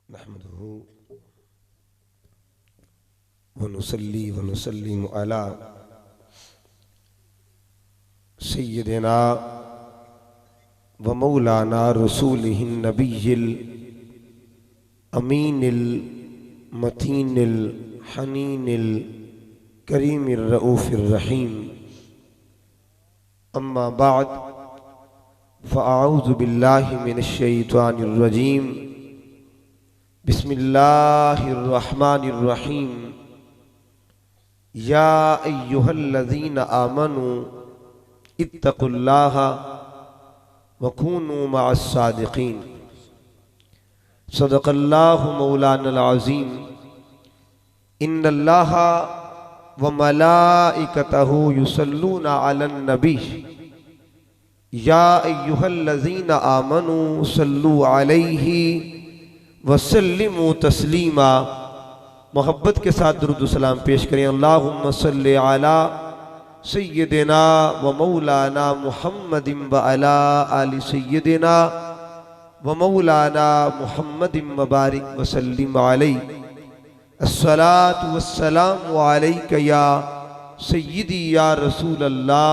नहमदुहु व नुसल्ली व नुसल्लिमु अला सय्यिदिना व मौलाना रसूलिहिन नबिय्यिल अमीनिल मतीनिल हनीनिल करीमिर रऊफिर रहीम। अम्मा बाद फ़अऊज़ु बिल्लाहि मिनश शैतानिर रजीम। बिस्मिल्लाहिर रहमानिर रहीम। या अय्युहल्लज़ीना आमनू इत्तक़ुल्लाहा व कूनू मअस सादिक़ीन। सदक़ल्लाहु मौलानल अज़ीम। इन्नल्लाहा व मलाइकतहु युसल्लूना अलन नबी। या अय्युहल्लज़ीना आमनू सल्लू अलैहि वसल्लिमू तस्लीमा। मोहब्बत के साथ दुरूद सलाम पेश करें। अल्लाहुम्मा सल्लि अला सय्यिदिना व मौलाना मुहम्मदिन व अला आलि सय्यिदिना व मौलाना मुहम्मदिन व बारिक व सल्लिम अलैहि। अस्सलातु वस्सलामु अलैका या सय्यिदी या रसूल अल्लाह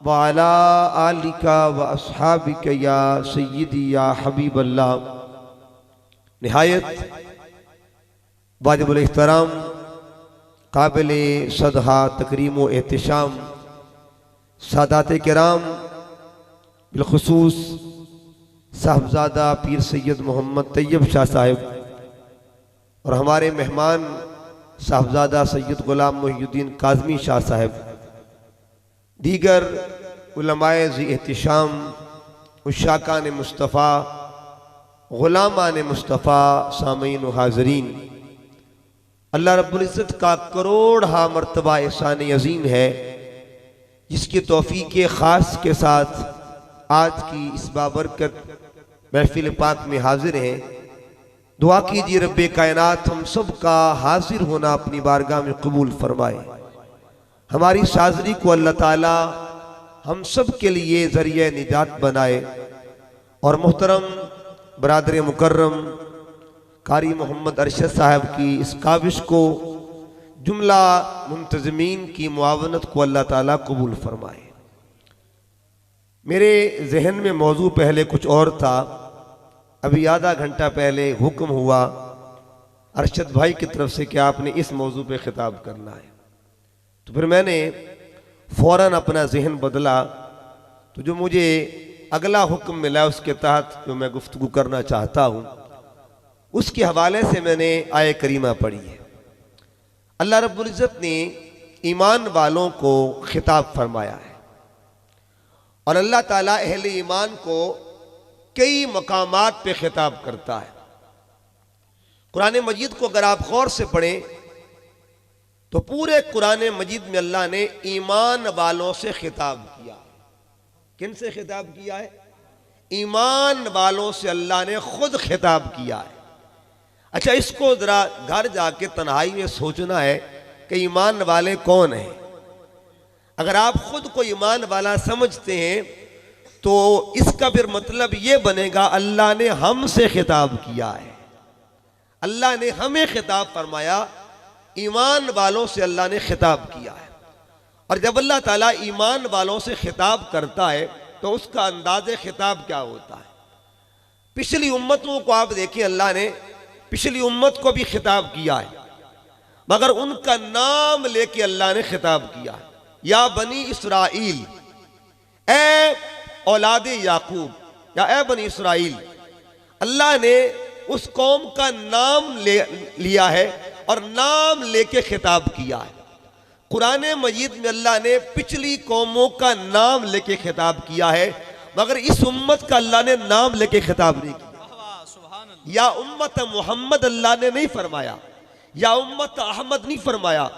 व अला आलिका व अस्हाबिका या सय्यिदी या हबीब अल्लाह। निहायत वाजिबुल इहतराम काबिल सदहा तकरीम व एहतिशाम सादात किराम बिलखुसूस साहबजादा पीर सैयद मोहम्मद तैयब शाह साहिब और हमारे मेहमान साहबजादा सैयद गुलाम मुहियुद्दीन काज़मी शाह साहिब, दीगर उलमाए ज़ी एहतिशाम, उशाकान मुस्तफ़ा, ग़ुलामान मुस्तफ़ा, सामीन व हाज़रीन, अल्लाह रब्बुल इज़्ज़त का करोड़ा मर्तबा एहसान अज़ीम है जिसकी तौफ़ीक़ ख़ास के साथ आज की इस बाबरकत महफ़िल पाक में हाजिर हैं। दुआ कीजिए रब्बे कायनात हम सब का हाजिर होना अपनी बारगाह में कबूल फरमाए। हमारी हाज़िरी को अल्लाह ताला हम सब के लिए ज़रिए निजात बनाए। और मोहतरम बरादर मुकर्रम कारी मोहम्मद अरशद साहब की इस काविश को जुमला मुंतज़मीन की मुआवनत को अल्लाह ताला कबूल फरमाए। मेरे जहन में मौजू पहले कुछ और था, अभी आधा घंटा पहले हुक्म हुआ अरशद भाई की तरफ से कि आपने इस मौजू पे खिताब करना है, तो फिर मैंने फ़ौरन अपना जहन बदला। तो जो मुझे अगला हुक्म मिला उसके तहत जो मैं गुफ्तगू करना चाहता हूँ उसके हवाले से मैंने आय करीमा पढ़ी है। अल्लाह रब्बुल इज़्ज़त ने ईमान वालों को खिताब फरमाया है और अल्लाह ताला अहले ईमान को कई मकामात पे खिताब करता है। कुरान मजीद को अगर आप गौर से पढ़ें तो पूरे कुरान मजीद में अल्लाह ने ईमान वालों से खिताब किया। किन से खिताब किया है? ईमान वालों से अल्लाह ने खुद खिताब किया है। अच्छा, इसको जरा घर जाके तन्हाई में सोचना है कि ईमान वाले कौन हैं। अगर आप खुद को ईमान वाला समझते हैं तो इसका फिर मतलब ये बनेगा अल्लाह ने हमसे खिताब किया है, अल्लाह ने हमें खिताब फरमाया, ईमान वालों से अल्लाह ने खिताब किया है। और जब अल्लाह ताला ईमान वालों से खिताब करता है तो उसका अंदाज़े खिताब क्या होता है? पिछली उम्मतों को आप देखें, अल्लाह ने पिछली उम्मत को भी खिताब किया है मगर उनका नाम लेके अल्लाह ने खिताब किया है। या बनी इसराइल, ए औलादे याकूब, या ए बनी इसराइल। अल्लाह ने उस कौम का नाम लिया है और नाम लेके खिताब किया है। कुरान मजीद में अल्लाह ने पिछली कौमों का नाम लेके खिताब किया है मगर इस उम्मत का अल्लाह ने नाम लेके खिताब नहीं किया। या उम्मत मोहम्मद अल्लाह ने नहीं फरमाया, या उम्मत अहमद नहीं फरमाया,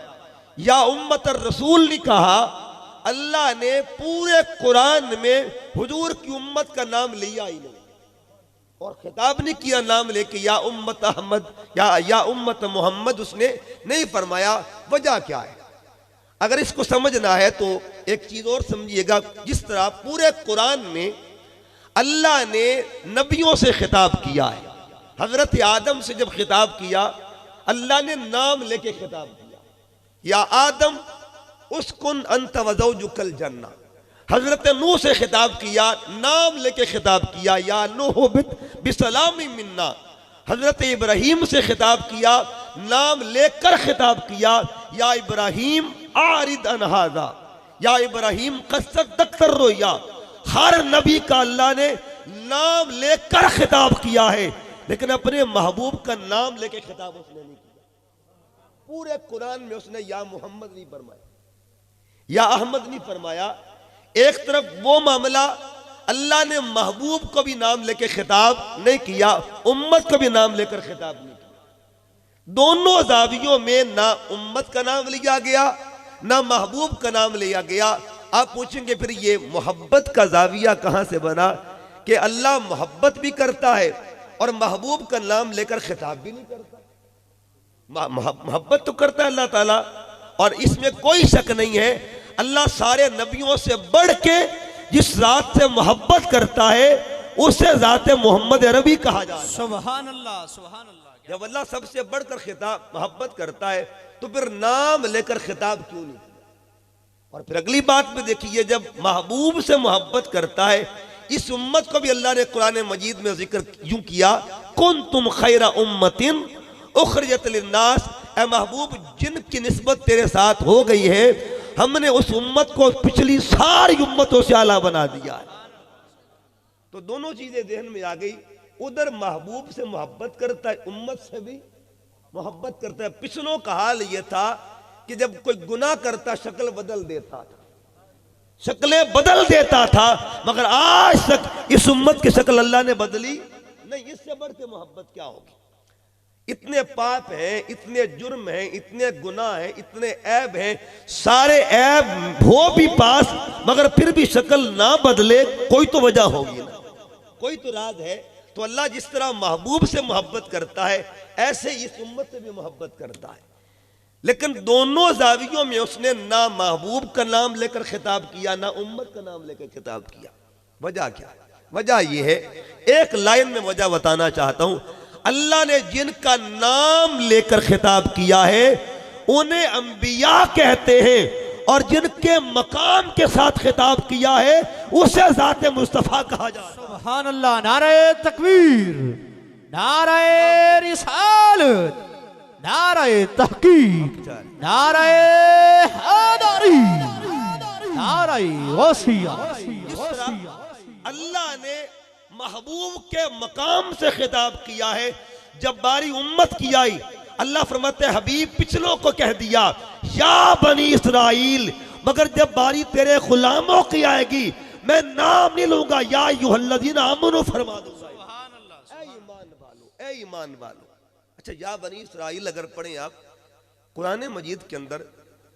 या उम्मत रसूल नहीं कहा। अल्लाह ने पूरे कुरान में हुजूर की उम्मत का नाम लिया ही नहीं और खिताब नहीं किया नाम लेके या उम्मत अहमद या उम्मत मोहम्मद, उसने नहीं फरमाया। वजह क्या है? अगर इसको समझना है तो एक चीज और समझिएगा। जिस तरह पूरे कुरान में अल्लाह ने नबियों से खिताब किया है हजरत आदम से जब खिताब किया, अल्लाह ने नाम लेके खिताब किया, या आदम उसकुन अंत वज़ौजुकल जन्ना। हजरत नूह से खिताब किया, नाम लेके खिताब किया, या नूह बिसलामी मिन्ना। हजरत इब्राहीम से खिताब किया, नाम लेकर खिताब किया, या इब्राहीम आरिद अन हाज़ा, या इब्राहीम क़द सद्दक़्ता रुया। हर नबी का अल्लाह ने नाम लेकर खिताब किया है, लेकिन अपने महबूब का नाम लेके खिताब उसने नहीं किया। पूरे कुरान में उसने या मोहम्मद नहीं फरमाया, या अहमद नहीं फरमाया। एक तरफ वो मामला, अल्लाह ने महबूब को भी नाम लेके खिताब नहीं किया, उम्मत को भी नाम लेकर खिताब नहीं किया। दोनों जावियों में ना उम्मत का नाम लिया गया, ना महबूब का नाम लिया गया। आप पूछेंगे फिर ये मोहब्बत का जाविया कहां से बना कि अल्लाह मोहब्बत भी करता है और महबूब का नाम लेकर खिताब भी नहीं करता। मोहब्बत तो करता है अल्लाह ताला, और इसमें कोई शक नहीं है अल्लाह सारे नबियों से बढ़ के जिस जात से मोहब्बत करता है उसे जाते मोहम्मद अरबी कहा जाता है। सुभान अल्लाह, सुभान अल्लाह। जब अल्लाह सबसे बढ़कर खिताब मोहब्बत करता है तो फिर नाम लेकर खिताब क्यों नहीं किया? और फिर अगली बात में देखिए, जब महबूब से मोहब्बत करता है, इस उम्मत को भी अल्लाह ने कुरान मजीद में जिक्र यूं किया, कुंतुम खैरा उम्मतिन उखरिजत लिन्नास। ए महबूब, जिनकी निस्बत तेरे साथ हो गई है, हमने उस उम्मत को पिछली सारी उम्मतों से आला बना दिया है। तो दोनों चीजें ज़हन में आ गई। उधर महबूब से मोहब्बत करता है, उम्मत से भी मोहब्बत करता है। पिछलों का हाल यह था कि जब कोई गुनाह करता शक्ल बदल देता था, शक्लें बदल देता था, मगर आज तक इस उम्मत की शक्ल अल्लाह ने बदली नहीं। इससे बढ़ के मोहब्बत क्या होगी? इतने पाप हैं, इतने जुर्म हैं, इतने गुनाह हैं, इतने ऐब हैं, सारे ऐब हो भी पास मगर फिर भी शक्ल ना बदले, कोई तो वजह होगी ना, कोई तो राज है। तो अल्लाह जिस तरह महबूब से मोहब्बत करता है, ऐसे इस उम्मत से भी मोहब्बत करता है। लेकिन दोनों जावियों में उसने ना महबूब का नाम लेकर खिताब किया, ना उम्मत का नाम लेकर खिताब किया। वजह क्या है? वजह यह है, एक लाइन में वजह बताना चाहता हूं। अल्लाह ने जिनका नाम लेकर खिताब किया है उन्हें अंबिया कहते हैं, और जिनके मकाम के साथ खिताब किया है उसे जाते मुस्तफा कहा जाता है। सुभान अल्लाह। नारे तकबीर, नारे रिसालत, नारे तहकीक, नारे हैदरी, नारे वसिया। अल्लाह ने महबूब के मकाम से खिताब किया है। जब बारी उम्मत की आई, अल्लाह फरमाते हैं हबीब पिछलों को कह दिया या बनी इसराइल, मगर जब बारी तेरे गुलामों की आएगी मैं नाम नहीं लूंगा, या अय्युहल्लज़ीना आमनू फरमा दूंगा। ए ईमान वालो, ए ईमान वालो। अच्छा, या बनी इसराइल अगर पढ़ें आप कुरान मजीद के अंदर,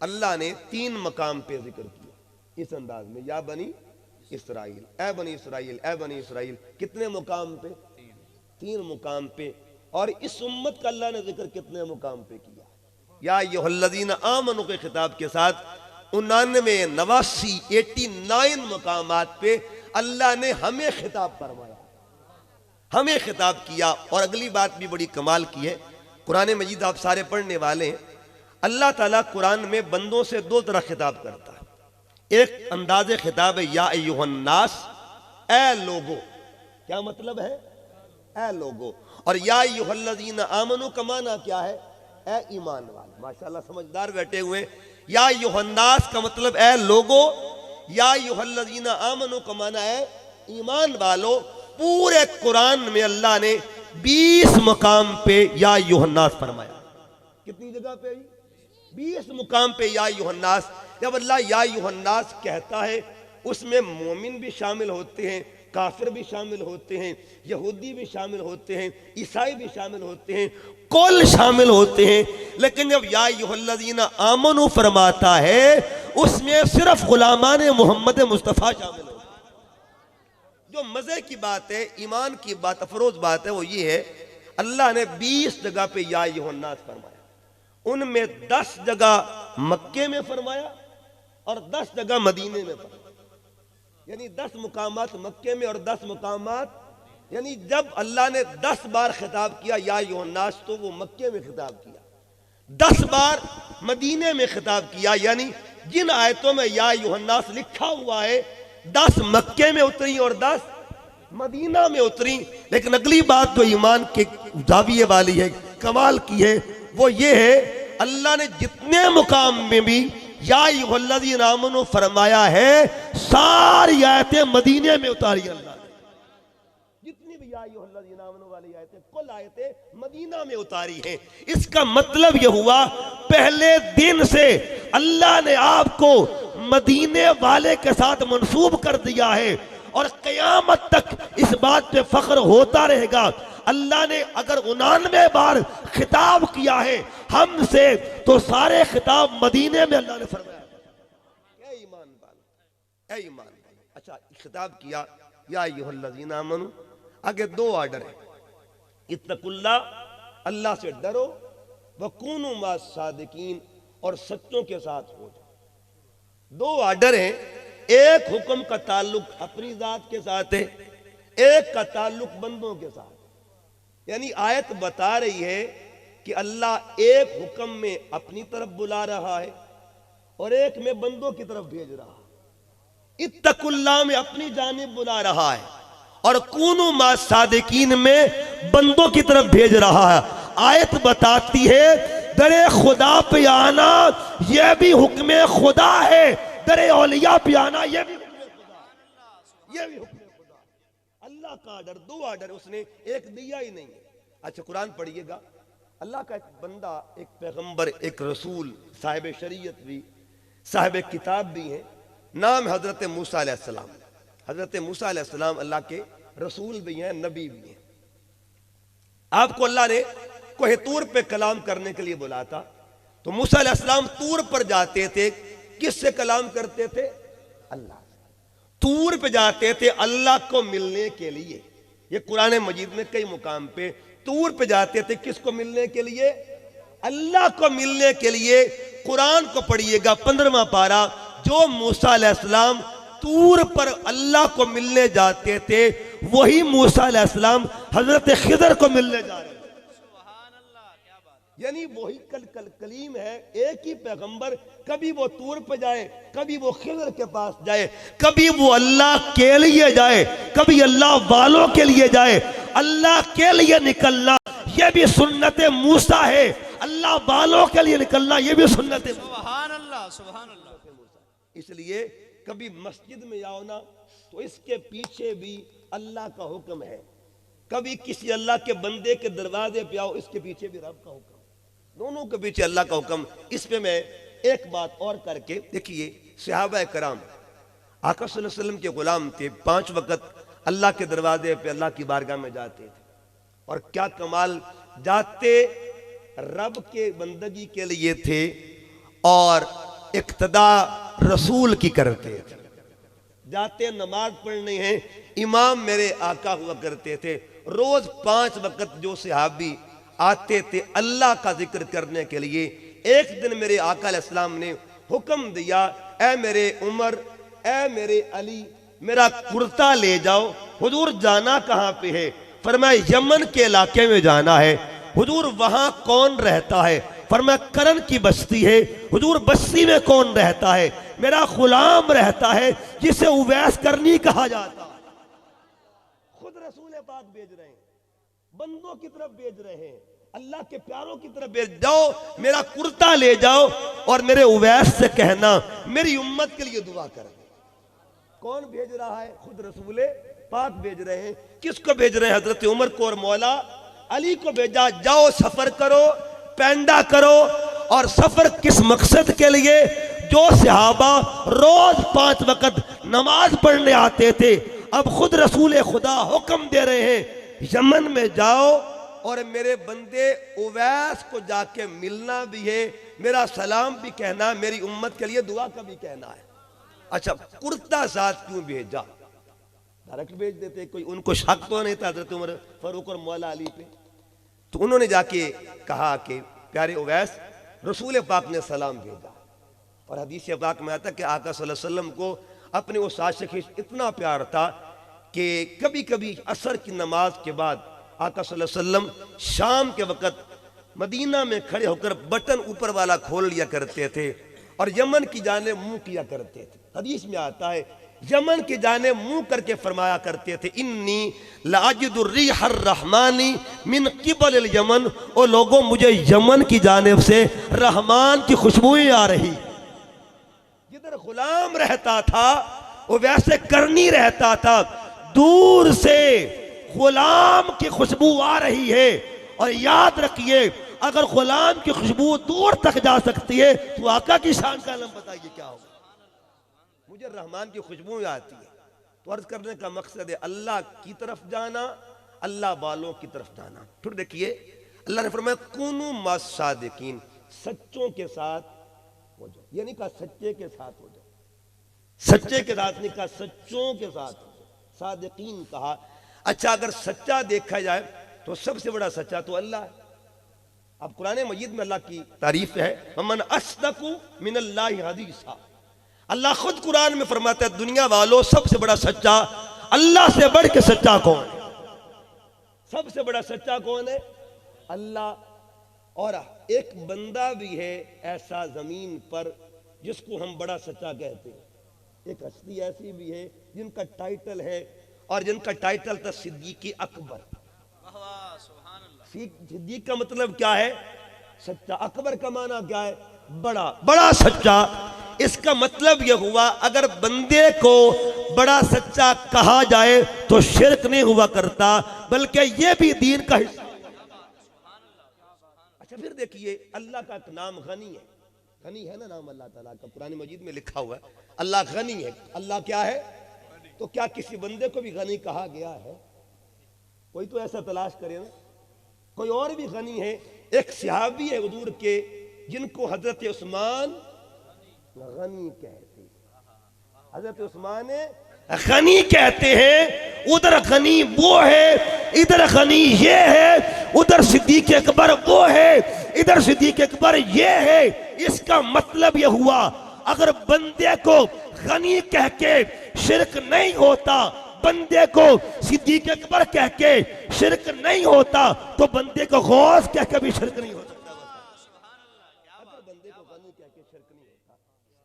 अल्लाह ने 3 मकाम पे जिक्र किया इस अंदाज में, या बनी इसराइल, ए बनी इसराइल, ए बनी इसराइल। कितने मुकाम पे? 3 मुकाम पे। और इस उम्मत का अल्लाह ने जिक्र कितने मुकाम पे किया? या अय्युहल्लज़ीना आमनू के खिताब के साथ 89 मुकामात पे अल्लाह ने हमें खिताब फरमाया, हमें खिताब किया। और अगली बात भी बड़ी कमाल की है, कुरान मजीद आप सारे पढ़ने वाले हैं। अल्लाह ताला कुरान में बंदों से 2 तरह खिताब करता है। एक अंदाज़े खिताब है या अय्युहन्नास, ए लोगो। क्या मतलब है? ए लोगो। और या अय्युहल्लज़ीना आमनू का माना क्या है? ए ईमान वाले। माशाल्लाह समझदार बैठे हुए। या अय्युहन्नास का मतलब ए लोगो, या अय्युहल्लज़ीना आमनू का माना है ईमान वालो। पूरे कुरान में अल्लाह ने 20 मुकाम पे या अय्युहन्नास फरमाया। कितनी जगह पे? 20 मुकाम पे या अय्युहन्नास। जब अल्लाह या अय्युहन्नास कहता है उसमें मोमिन भी शामिल होते हैं, काफिर भी शामिल होते हैं, यहूदी भी शामिल होते हैं, ईसाई भी शामिल होते हैं, कुल शामिल होते हैं। लेकिन जब या अय्युहल्लज़ीना आमनू फरमाता है उसमें सिर्फ गुलामान मोहम्मद मुस्तफ़ा शामिल होते हैं। जो मजे की बात है, ईमान की बात, अफरोज बात है, वो ये है अल्लाह ने 20 जगह पे या अय्युहन्नास फरमाया। उनमें 10 जगह मक्के में फरमाया और 10 जगह मदीने में फरमाया। यानी 10 मुकामात मक्के में और 10 मुकामात यानी जब अल्लाह ने 10 बार खिताब किया या यूहन्नास, तो वो मक्के में खिताब किया, 10 बार मदीने में खिताब किया। यानी जिन आयतों में या यूहन्नास लिखा हुआ है 10 मक्के में उतरी और 10 मदीना में उतरी। लेकिन अगली बात जो ईमान के जाविये वाली है, कमाल की है, वो ये है अल्लाह ने जितने मुकाम में भी या अय्युहल्लज़ीना आमनू फरमाया है, सारी आयतें मदीने में उतारी अल्लाह ने। जितनी भी या अय्युहल्लज़ीना आमनू वाली आयतें, कुल आयतें मदीना में उतारी हैं। इसका मतलब यह हुआ पहले दिन से अल्लाह ने आपको मदीने वाले के साथ मंसूब कर दिया है और क़यामत तक इस बात पे फख्र होता रहेगा। अल्लाह ने अगर 99 बार खिताब किया है हमसे, तो सारे खिताब मदीने में अल्लाह ने फरमाया। ऐ ईमान वालों, ऐ ईमान वालों, अच्छा खिताब किया या अय्युहल्लज़ीना आमनू, आगे 2 ऑर्डर है, इत्तकुल्लाह, अल्लाह से डरो, वकूनू मा सादिकीन, और सच्चों के साथ हो जाओ। 2 ऑर्डर हैं, एक हुक्म का ताल्लुक अपनी जात के साथ है, एक का ताल्लुक बंदों के साथ। यानी आयत बता रही है कि अल्लाह एक हुक्म में अपनी तरफ बुला रहा है और एक में बंदों की तरफ भेज रहा है। इत्तकुल्लाह में अपनी जानिब बुला रहा है और कूनू मा सादिकीन में बंदों की तरफ भेज रहा है। आयत बताती है दरे खुदा पे आना यह भी हुक्म खुदा है, दरे औलिया पे आना यह भी हुक्म खुदा, यह भी हुक्म खुदा। अल्लाह का ऑर्डर, 2 ऑर्डर उसने एक दिया ही नहीं है। अच्छा कुरान पढ़िएगा, अल्लाह का एक बंदा, एक पैगंबर, एक रसूल, साहिब शरीयत भी, साहिब किताब भी है, नाम है हजरत मूसा अलैहिस्सलाम। हजरत मूसा अलैहिस्सलाम अल्लाह के रसूल भी हैं, नबी भी हैं। आपको अल्लाह ने कोहे तूर पे कलाम करने के लिए बुलाया था, तो मूसा अलैहिस्सलाम तूर पर जाते थे, किससे कलाम करते थे? अल्लाह। तूर पे जाते थे अल्लाह को मिलने के लिए। ये कुरान मजीद में कई मुकाम पे तूर पे जाते थे, किसको मिलने के लिए? अल्लाह को मिलने के लिए। कुरान को पढ़िएगा 15वां पारा, जो मूसा अलैहिस्सलाम तूर पर अल्लाह को मिलने जाते थे, वही मूसा अलैहिस्सलाम हजरत खिदर को मिलने जा रहे थे। यानी वही कलीम है, एक ही पैगंबर, कभी वो तूर पे जाए, कभी वो खिदर के पास जाए, कभी वो अल्लाह के लिए जाए, कभी अल्लाह वालों के लिए जाए। अल्लाह के लिए निकलना यह भी सुन्नत मूसा है, अल्लाह वालों के लिए निकलना यह भी सुन्नत है। सुभान अल्लाह, सुभान अल्लाह। इसलिए कभी मस्जिद में जाओ ना, तो इसके पीछे भी अल्लाह का हुक्म है। कभी किसी अल्लाह के बंदे के दरवाजे पे आओ, इसके पीछे भी रब का हुक्म, दोनों के पीछे अल्लाह का हुक्म। इस पे मैं एक बात और करके देखिए, सहाबा कराम आका सल्लल्लाहु अलैहि वसल्लम के गुलाम थे, 5 वक्त अल्लाह के दरवाजे पे अल्लाह की बारगाह में जाते थे, और क्या कमाल, जाते रब के बंदगी के लिए थे और इक्तदा रसूल की करते थे। जाते नमाज पढ़ने हैं, इमाम मेरे आका हुआ करते थे। रोज 5 वक्त जो सहाबी आते थे अल्लाह का जिक्र करने के लिए, एक दिन मेरे आका अलैहिस्सलाम ने हुक्म दिया, ऐ मेरे उमर, ऐ मेरे अली, मेरा कुर्ता ले जाओ। हुजूर जाना कहाँ पे है? फरमाया यमन के इलाके में जाना है। हुजूर वहां कौन रहता है? फरमाया करन की बस्ती है। हुजूर बस्ती में कौन रहता है? मेरा गुलाम रहता है जिसे उवैस करनी कहा जाता है। खुद रसूल पाक भेज रहे हैं, बंदों की तरफ भेज रहे हैं, अल्लाह के प्यारों की तरफ भेज जाओ, मेरा कुर्ता ले जाओ और मेरे उवैस से कहना मेरी उम्मत के लिए दुआ करें। कौन भेज रहा है? खुद रसूल पाक भेज रहे हैं। किसको भेज रहे हैं? हजरत उमर को और मौला अली को भेजा, जाओ सफर करो, पैंडा करो। और सफर किस मकसद के लिए? जो सहाबा रोज 5 वक्त नमाज पढ़ने आते थे, अब खुद रसूल खुदा हुक्म दे रहे हैं, यमन में जाओ और मेरे बंदे उवैस को जाके मिलना भी है, मेरा सलाम भी कहना, मेरी उम्मत के लिए दुआ का भी कहना है। अच्छा, कुर्ता साथ क्यों भेजा? डायरेक्ट भेज देते, कोई उनको शक तो नहीं था हजरत उमर फारूक और मौला अली पे। तो उन्होंने जाके कहा कि प्यारे उवैस, रसूल पाक ने सलाम भेजा। और हदीस पाक में आता कि आका सल्लल्लाहु अलैहि वसल्लम को अपने उस आशिक इतना प्यार था कि कभी कभी असर की नमाज के बाद आका सल्लल्लाहु अलैहि वसल्लम शाम के वक़्त मदीना में खड़े होकर बटन ऊपर वाला खोल लिया करते थे और यमन की जाने मुंह किया करते थे। हदीस में आता है यमन की जाने मुंह करके फरमाया करते थे, इन्नी लाजिदुर रिहर रहमानी मिन क़िबल यमन, ओ लोगों मुझे यमन की जानिब से रहमान की खुशबुएं आ रही। जिधर गुलाम रहता था वो वैसे करनी रहता था, दूर से गुलाम की खुशबू आ रही है। और याद रखिए अगर गुलाम की खुशबू दूर तक जा सकती है तो आका की शान का आलम बताइए क्या होगा। मुझे रहमान की खुशबू आती है। तो अर्ज करने का मकसद है अल्लाह की तरफ जाना, अल्लाह वालों की तरफ जाना। फिर देखिए अल्लाह ने फरमाया कुनू मस्सादिकीन, सच्चों के साथ हो जाओ। ये नहीं कहा सच्चे के साथ हो जाओ, सच्चे के साथ नहीं कहा, सच्चों के साथ हो जाओ। सादिकीन कहा। अच्छा अगर सच्चा देखा जाए तो सबसे बड़ा सच्चा तो अल्लाह है। अब कुरान मजीद में अल्लाह की तारीफ है, वमन अस्दकु मिनल्लाहि हदीसा। अल्लाह खुद कुरान में फरमाता है दुनिया वालों सबसे बड़ा सच्चा अल्लाह से बढ़ के सच्चा कौन है? सबसे बड़ा सच्चा कौन है? अल्लाह। और एक बंदा भी है ऐसा जमीन पर जिसको हम बड़ा सच्चा कहते हैं। एक हस्ती ऐसी भी है जिनका टाइटल है और जिनका टाइटल था सिद्दीक़ अकबर। सिद्दीक़ का मतलब क्या है? सच्चा। अकबर का माना क्या है? बड़ा। बड़ा सच्चा। इसका मतलब यह हुआ अगर बंदे को बड़ा सच्चा कहा जाए तो शिरक नहीं हुआ करता, बल्कि यह भी दीन का हिस्सा। अच्छा फिर देखिए अल्लाह का एक नाम गनी है। गनी है ना नाम अल्लाह ताला का, कुरान मजीद में लिखा हुआ है अल्लाह गनी है। अल्लाह क्या है? तो क्या किसी बंदे को भी गनी कहा गया है? कोई तो ऐसा तलाश करे ना। कोई और भी गनी है। एक सहाबी है हुजूर के जिनको हजरत उस्मान गनी कहते हैं। हजरत उस्मान गनी कहते हैं। उधर गनी वो है, इधर गनी ये है, उधर सिद्दीक़ अकबर वो है, इधर सिद्दीक़ अकबर ये है। इसका मतलब यह हुआ अगर बंदे को गनी कह के शिरक नहीं होता, बंदे को सिद्दीक़ अकबर कह के शिरक नहीं होता, तो बंदे को गौस कह के भी शिरक नहीं हो सकता। अगर बंदे को गनी कह के शिरक नहीं होता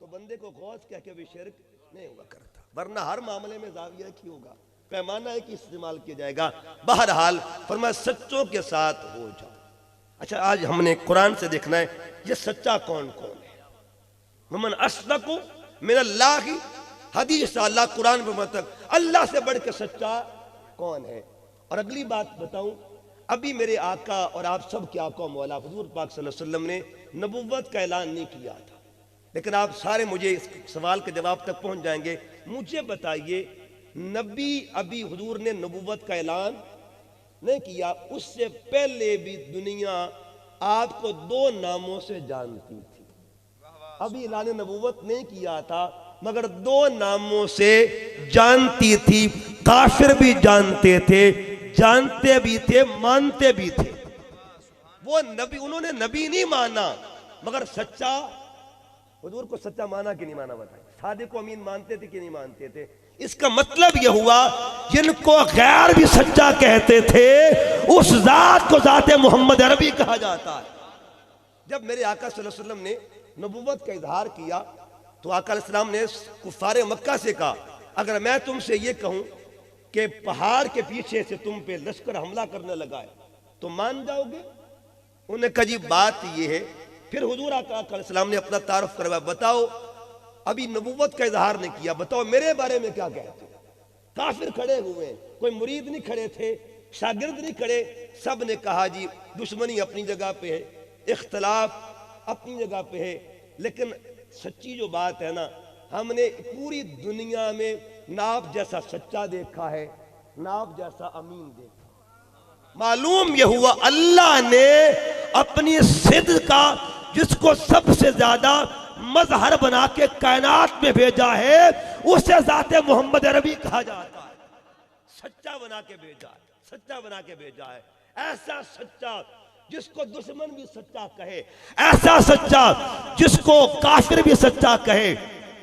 तो बंदे को गौस कह के भी शिरक नहीं हुआ करता। वरना हर मामले में जाविया की होगा, पैमाना है कि इस्तेमाल किया जाएगा। बहरहाल फरमाया सच्चों के साथ हो जाओ। अच्छा आज हमने कुरान से देखना है ये सच्चा कौन कौन है। वमन अस्दकु मिनल्लाहि हदीस। अल्लाह कुरान में मतलब अल्लाह से बढ़ के सच्चा कौन है। और अगली बात बताऊं, अभी मेरे आका और आप सब के आका मौला हुजूर पाक सल्लल्लाहु अलैहि वसल्लम ने नबुव्वत का ऐलान नहीं किया था, लेकिन आप सारे मुझे इस सवाल के जवाब तक पहुंच जाएंगे। मुझे बताइए नबी अभी हुजूर ने नबुव्वत का ऐलान नहीं किया, उससे पहले भी दुनिया आपको दो नामों से जानती थी। अभी ऐलान नबुव्वत नहीं किया था मगर दो नामों से जानती थी। काफिर भी जानते थे, जानते भी थे, मानते भी थे। वो नबी, उन्होंने नबी नहीं माना मगर सच्चा, हुजूर को सच्चा माना कि नहीं माना बताइए। सादिक को अमीन मानते थे कि नहीं मानते थे? इसका मतलब यह हुआ जिनको गैर भी सच्चा कहते थे उस जात को जाते मोहम्मद अरबी कहा जाता है। जब मेरे आका सल्लल्लाहु अलैहि वसल्लम ने नबुव्वत का इजहार किया तो आका अलैहिस्सलाम ने कुफारे मक्का से कहा अगर मैं तुमसे ये कहूं कि पहाड़ के पीछे से तुम पे लश्कर हमला करने लगा है तो मान जाओगे? उन्होंने कहा जी बात ये है। फिर हुजूर आका अलैहिस्सलाम ने अपना तारुफ करवाया, बताओ अभी नबुव्वत का इजहार नहीं किया, बताओ मेरे बारे में क्या कहते हो? काफिर खड़े हुए, कोई मुरीद नहीं खड़े थे, शागिर्द नहीं खड़े, सब ने कहा जी दुश्मनी अपनी जगह पे है, इख्तलाफ अपनी जगह पे है, लेकिन सच्ची जो बात है ना, हमने पूरी दुनिया में ना आप जैसा सच्चा देखा है ना आप जैसा अमीन देखा। मालूम यह हुआ अल्लाह ने अपनी सिद्ध का जिसको सबसे ज्यादा मजहर बना के कायनात में भेजा है उसे जाते मोहम्मद अरबी कहा जाता है। सच्चा बना के भेजा है, सच्चा बना के भेजा है। ऐसा सच्चा जिसको दुश्मन भी सच्चा कहे, ऐसा सच्चा जिसको काफिर भी सच्चा कहे।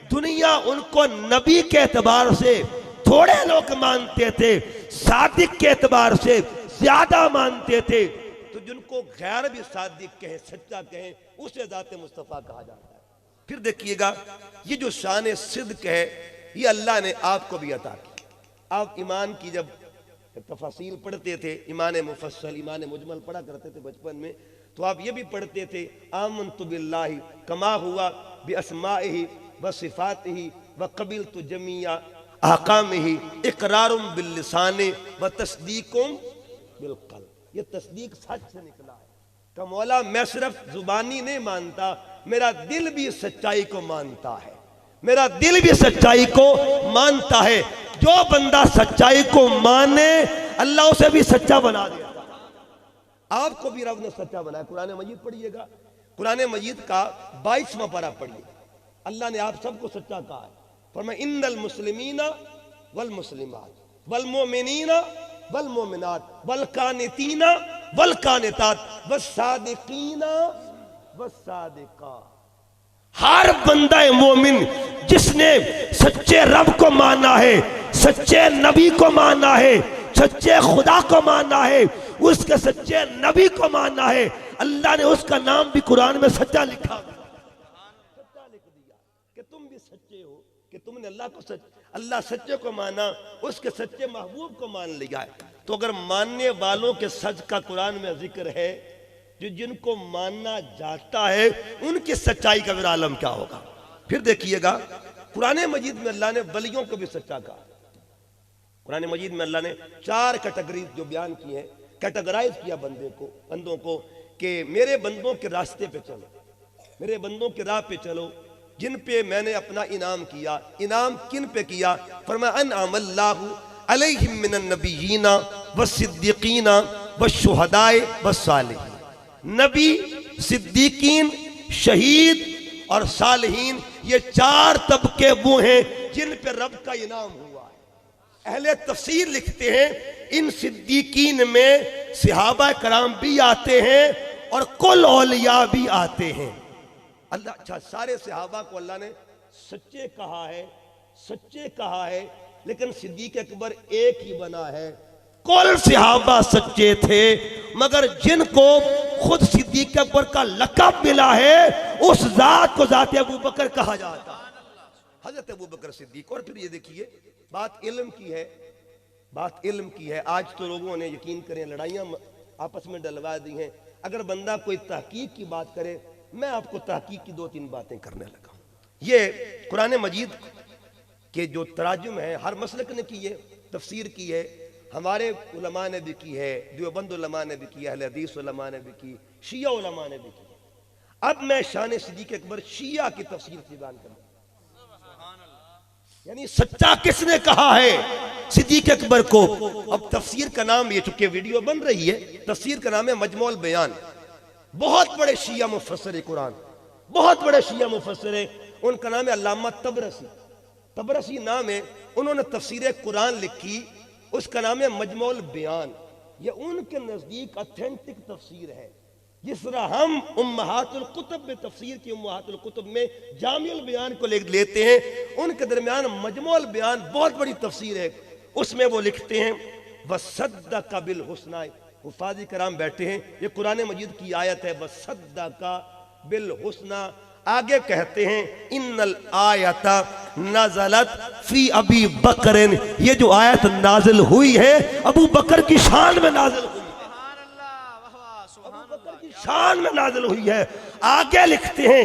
दुनिया उनको नबी के एतबार से थोड़े लोग मानते थे, सादिक के एतबार से ज्यादा मानते थे। तो जिनको गैर भी सादिक कहें, सच्चा कहें, उसे ज़ात मुस्तफ़ा कहा जाता है। फिर देखिएगा, ये जो शान सिद्क है, ये अल्लाह ने आपको भी अता की। आप ईमान की जब तफसील पढ़ते थे, ईमान मुफस्सल, ईमान मुजमल पढ़ा करते थे बचपन में, तो आप ये भी पढ़ते थे आमनतु बिल्लाहि कमा हुआ बि अस्माइही व सिफातिही व क़बिलतु जमीआ अहकामिही इक़रारुम बिल लिसानि व तस्दीकुम बिल क़ल्ब। ये तस्दीक सच से निकला है कि मौला मैं सिर्फ जुबानी नहीं मानता, मेरा दिल भी सच्चाई को मानता है, मेरा दिल भी सच्चाई को मानता है। जो बंदा सच्चाई को माने अल्लाह उसे भी सच्चा बना देता है। आपको भी रब ने सच्चा बनाया। कुरान मजीद पढ़िएगा, कुरान मजीद का 22वां पारा पढ़िए। अल्लाह ने आप सबको सच्चा कहा है। फरमाया इन्नल मुस्लिमीना वल मुस्लिमात वल मोमिनीना वल मोमिनात वल कानितीना वल कानितात वस्सादिकीना वस्सादिकात। हर बंदा मोमिन जिसने सच्चे रब को माना है, सच्चे नबी को माना है, सच्चे खुदा को माना है, उसके सच्चे नबी को माना है, अल्लाह ने उसका नाम भी कुरान में सच्चा लिखा, सच्चा लिख दिया कि तुम भी सच्चे हो, कि तुमने अल्लाह सच्चे को माना, उसके सच्चे महबूब को मान लिया है। तो अगर मानने वालों के सच का कुरान में जिक्र है, जो जिनको मानना जाता है उनकी सच्चाई का फिर आलम क्या होगा। फिर देखिएगा, कुरान मजीद में अल्लाह ने वलियों को भी सच्चा कहा। कुरान मजीद में अल्लाह ने 4 कैटेगरी जो बयान की है, कैटेगराइज किया बंदों को कि मेरे बंदों के रास्ते पे चलो, मेरे बंदों के राह पे चलो, जिन पे मैंने अपना इनाम किया। इनाम किन पे किया? फरमाया अनअमल्लाहु अलैहिम मिनन नबिय्यीना वस्सिद्दीकीना वश्शुहदाए वस्सालिहीन। नबी, सिद्दीकीन, शहीद और सालिहीन, ये 4 तबके वो हैं जिन पे रब का इनाम हुआ है। अहले तफसीर लिखते हैं इन सिद्दीकीन में सहाबा कराम भी आते हैं और कुल औलिया भी आते हैं। अल्लाह, अच्छा, सारे सहाबा को अल्लाह ने सच्चे कहा है, लेकिन सिद्दीक अकबर एक ही बना है। कुल सहाबा सच्चे थे, मगर जिनको खुद सिद्दीक अकबर का लक़ब मिला है, उस जात को जाते अबू बकर कहा जाता है, हजरत अबू बकर सिद्दीक। और फिर ये देखिए, बात इल्म की है। आज तो लोगों ने, यकीन करें, लड़ाइयाँ आपस में डलवा दी हैं। अगर बंदा कोई तहकीक की बात करे, मैं आपको तहकीक की 2-3 बातें करने लगा। ये कुरान मजीद के जो तराजुम है, हर मसलक ने की है, तफसीर की है, हमारे उलमा ने भी की है, देवबंद उलमा ने भी की, अहले हदीस उलमा ने भी की, शिया उलमा ने भी की। अब मैं शान सिद्दीक अकबर शिया की तफसीर से बयान करूं, यानी सच्चा किसने कहा है सिद्दीक अकबर को। अब तफसीर का नाम, ये चूंकि वीडियो बन रही है, तफसीर का नाम है मजमूल बयान। बहुत बड़े शिया मुफस्सिर कुरान, बहुत बड़े शिया मुफस्सिर हैं, उनका नाम है अल्लामा तबरसी नाम है। उन्होंने तफसीर कुरान लिखी, उसका नाम है मजमूल बयान। ये उनके नजदीक ऑथेंटिक तफसीर है। जिस तरह हम उम्महातुल कुतुब में, तफसीर की उम्महातुल कुतुब में जामिउल बयान को लेते हैं, उनके दरमियान मजमूल बयान बहुत बड़ी तफसीर है। उसमें वो लिखते हैं वसद्दका बिल हुस्ना। हुफाज़ कराम बैठे हैं, ये कुरान मजीद की आयत है, वसद्दका बिल हुस्ना। आगे कहते हैं इन्नल आयता नज़लत फी अबी बकरिन। ये जो आयत नाजिल हुई है, अबू बकर की शान में नाजिल हुई है, अबू बकर की शान में नाजिल हुई है। आगे लिखते हैं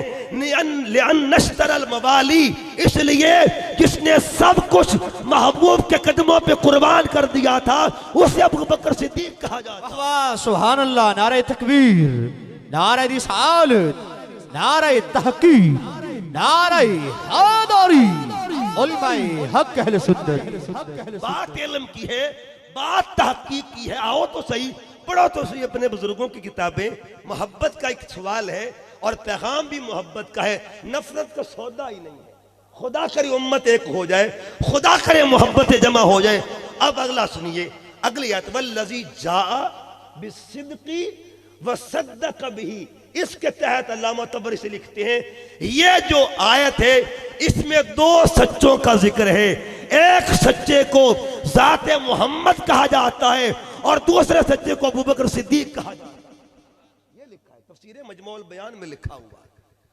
लिअन नश्तरल मवाली, इसलिए जिसने सब कुछ महबूब के कदमों पे कुर्बान कर दिया था, उसे अबू बकर सिद्दीक कहा जाता है। वाह सुभान अल्लाह, नारे तकबीर, नारे रिसालत, नारे तहकीक, नारे हैदरी, उलमाए हक अहले सुन्नत। बात इल्म की है, बात तहकीक की है। आओ तो सही, पढ़ो तो सही अपने बुजुर्गों की किताबें। मोहब्बत का एक सवाल है और पैगाम भी मोहब्बत का है, नफरत का सौदा ही नहीं है। खुदा करे उम्मत एक हो जाए, खुदा करे मोहब्बत जमा हो जाए। अब अगला सुनिए, अगली आयत वल्लज़ी जाअ बिस्सिद्क़ी वसद्दक़ बिही। इसके तहत अल्लामा तबरी से लिखते हैं, ये जो आयत है इसमें 2 सच्चों का जिक्र है। एक सच्चे को ज़ाते मोहम्मद कहा जाता है और दूसरे सच्चे को अबू बकर सिद्दीक कहा जाता है। ये लिखा है तफसीर मजमूल बयान में लिखा हुआ है।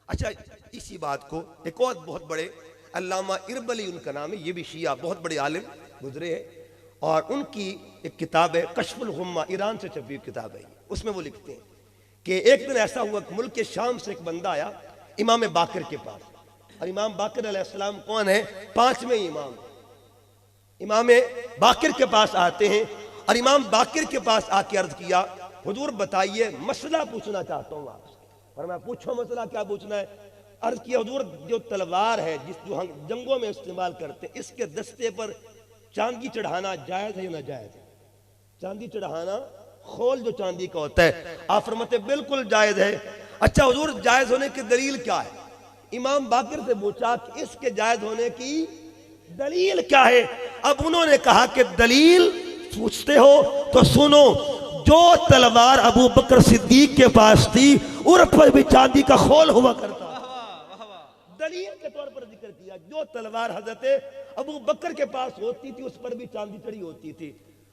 अच्छा, इसी बात को एक और बहुत बड़े अल्लामा इरबली उनका नाम है, ये भी शिया बहुत बड़े आलिम गुजरे हैं, और उनकी एक किताब है कश्फुल गुम्मा, ईरान से छपी किताब है। उसमें वो लिखते हैं कि एक दिन ऐसा हुआ कि मुल्क के शाम से एक बंदा आया इमाम बाकर के पास, और इमाम बाकर अलैहिस्सलाम कौन है? पांचवें इमाम। इमाम बाकर के पास आते हैं और इमाम बाकर के पास आके अर्ज किया, हुजूर बताइए मसला पूछना चाहता हूँ आपसे। और मैं पूछो मसला क्या पूछना है? अर्ज किया, हुजूर जो तलवार है जो हम जंगों में इस्तेमाल करते हैं, इसके दस्ते पर चांदी चढ़ाना जायज है या नाजायज है? चांदी चढ़ाना, खोल जो चांदी का होता है, आप फरमाते बिल्कुल जायज है। अच्छा हुजूर जायज होने की दलील क्या है? इमाम बाकर से पूछा कि इसके जायज होने की दलील क्या है? अब उन्होंने कहा कि दलील पूछते हो तो सुनो, जो तलवार अबू बकर सिद्दीक के पास थी उस पर भी चांदी का खोल हुआ करता। दलील के तौर पर जिक्र किया, जो तलवार हजरत अबू बकर के पास होती थी उस पर भी चांदी चढ़ी होती थी।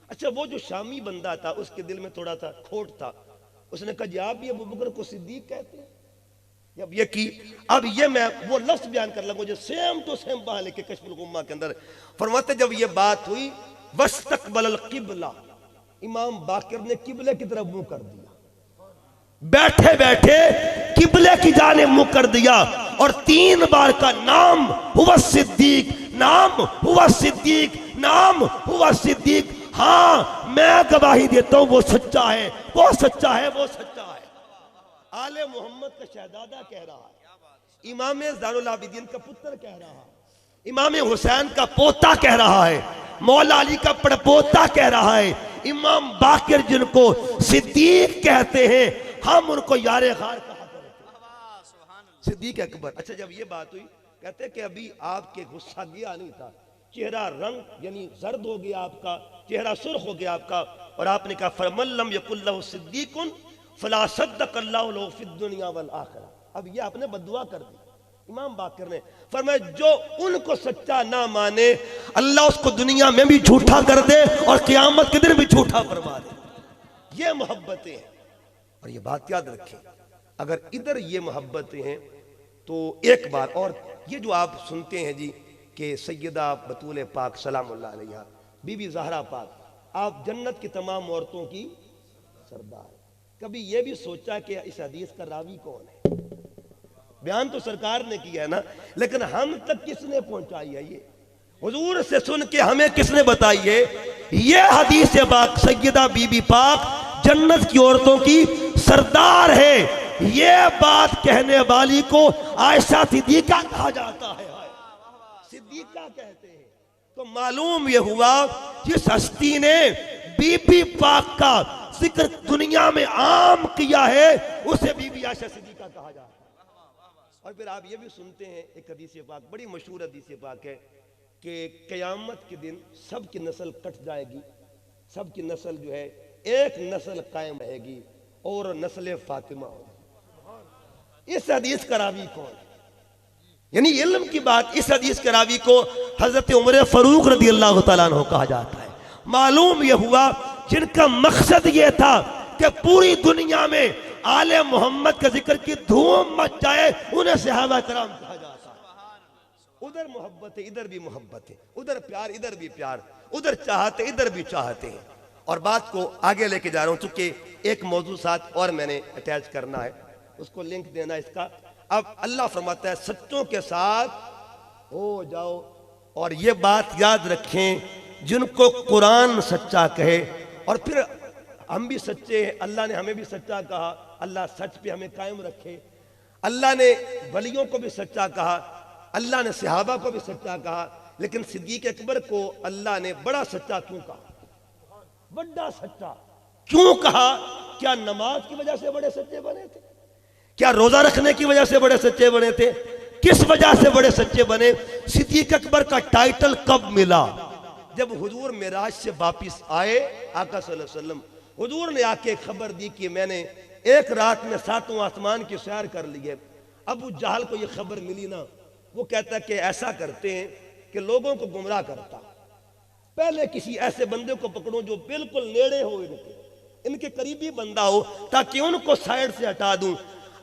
अच्छा, वो जो शामी बंदा था उसके दिल में थोड़ा सा खोट था, उसने कहा जी आप भी अबू बकर को सिद्दीक कहते हैं? अब ये की, अब ये मैं वो लफ्ज बयान कर लगा जो सेम टू सेम वहां लेके कश्फुल गुम्मा के अंदर फरमाते, जब ये बात हुई वस्तकबल किबला, इमाम बाकर ने किबले की तरफ मुंह कर दिया, बैठे बैठे किबले की जाने मुंह कर दिया, और 3 बार का नाम हुआ सिद्दीक, नाम हुआ सिद्दीक, नाम हुआ सिद्दीक। हाँ मैं गवाही देता हूं वो सच्चा है, वो सच्चा है, वो सच्चा है। आले मोहम्मद का शहजादा कह रहा है, इमाम ज़ैनुल आबिदीन का पुत्र कह रहा है, इमाम हुसैन का पोता कह रहा है, मौला अली का पड़पोता कह रहा है, इमाम बाकर जिनको सिद्दीक कहते हैं, हम उनको यारे खार कहा करते, सिद्दीक अकबर। अच्छा, जब ये बात हुई, कहते कि अभी आपके गुस्सा गया नहीं था, चेहरा रंग यानी जर्द हो गया आपका, चेहरा सुर्ख हो गया आपका, और आपने कहा फरमल्लम यकुल्लहु सिद्दीकुन फला सद्दक़ल्लाहु लहु फिद दुनिया वल आखिरा। अब ये आपने बद्दुआ कर दी इमाम बाकर ने, फरमाया जो उनको सच्चा ना माने अल्लाह उसको दुनिया में भी झूठा कर दे और क़यामत के दिन भी झूठा फरमा दे। ये मोहब्बतें हैं, और ये बात याद रखें, अगर इधर ये मोहब्बतें हैं तो एक बार और, ये जो आप सुनते हैं जी कि सैयदा बतूल पाक सलामुल्लाह अलैहा, बीबी ज़हरा पाक, आप जन्नत की तमाम औरतों की सरदार, कभी ये भी सोचा कि इस हदीस का रावी कौन है? बयान तो सरकार ने किया है ना, लेकिन हम तक किसने पहुंचाई है? ये हुजूर से सुन के हमें किसने बताई है? ये हदीस पाक सैयदा बीबी पाक जन्नत की औरतों की सरदार है। ये बात कहने वाली को आयशा सिद्दीका कहा जाता है, सिद्दीका कहते हैं। तो मालूम यह हुआ जिस हस्ती ने बीबी पाक का जिक्र दुनिया में आम किया है उसे बीबी आयशा सिद्दीका कहा जाता है। और फिर आप ये भी सुनते हैं, एक हदीस पाक बड़ी मशहूर हदीस पाक है कि क़यामत के दिन सबकी नस्ल कट जाएगी, सबकी नस्ल जो है एक नस्ल कायम रहेगी और नस्ल फातिमा होगी। इस हदीस का रावी कौन है? यानी इल्म की बात, इस हदीस के रावी को हजरत उमर फारूक रज़ी अल्लाह तआला अन्हु कहा जाता है। मालूम यह हुआ जिनका मकसद यह था कि पूरी दुनिया में आले मोहम्मद का जिक्र की धूम मच जाए, उन्हें सहाबा कराम कहा जाता है। उधर मोहब्बत है, इधर भी मोहब्बत है, उधर प्यार, इधर भी प्यार, उधर चाहते, इधर भी चाहते हैं। और बात को आगे लेके जा रहा हूं, चूंकि एक मौजूद साथ और मैंने अटैच करना है, उसको लिंक देना इसका। अब अल्लाह फरमाता है सच्चों के साथ हो जाओ, और ये बात याद रखें जिनको कुरान सच्चा कहे, और फिर हम भी सच्चे हैं, अल्लाह ने हमें भी सच्चा कहा, अल्लाह सच पे हमें कायम रखे। अल्लाह ने वलियों को भी सच्चा कहा, अल्लाह ने सहाबा को भी सच्चा कहा, लेकिन सिद्दीक अकबर को अल्लाह ने बड़ा सच्चा क्यों कहा? बड़ा सच्चा क्यों कहा? क्या नमाज की वजह से बड़े सच्चे बने थे? क्या रोजा रखने की वजह से बड़े सच्चे बने थे? किस वजह से बड़े सच्चे बने? सिद्दीक अकबर का टाइटल कब मिला? जब हुजूर मेराज से वापिस आए, आका सल्लल्लाहु अलैहि वसल्लम, हुजूर ने आके खबर दी कि मैंने एक रात में 7वें आसमान की सैर कर ली है। अबू जहल को ये खबर मिली ना, वो कहता है कि ऐसा करते हैं कि लोगों को गुमराह करता, पहले किसी ऐसे बंदे को पकड़ो जो बिल्कुल नेड़े हो, इनके करीबी बंदा हो, ताकि उनको साइड से हटा दूं।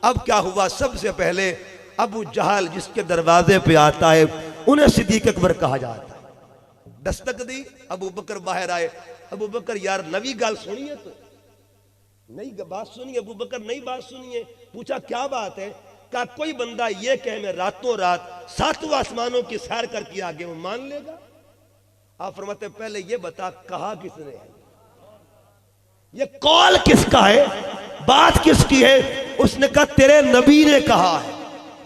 अब क्या हुआ, सबसे पहले अबू जहल जिसके दरवाजे पे आता है उन्हें सिद्दीक अकबर कहा जाता है। दस्तक दी, अबू बकर बाहर आए। अबू बकर यार नवी गाल सुनिए, तो नई बात सुनिए। अबू बकर नई बात सुनिए। पूछा क्या बात है? क्या कोई बंदा ये कहे मैं रातों रात 7 आसमानों की सैर करके आगे वो मान लेगा? आप फरमाते पहले ये बता कहा किसने है, ये कॉल किसका है, बात किसकी है? उसने कहा तेरे नबी ने कहा है।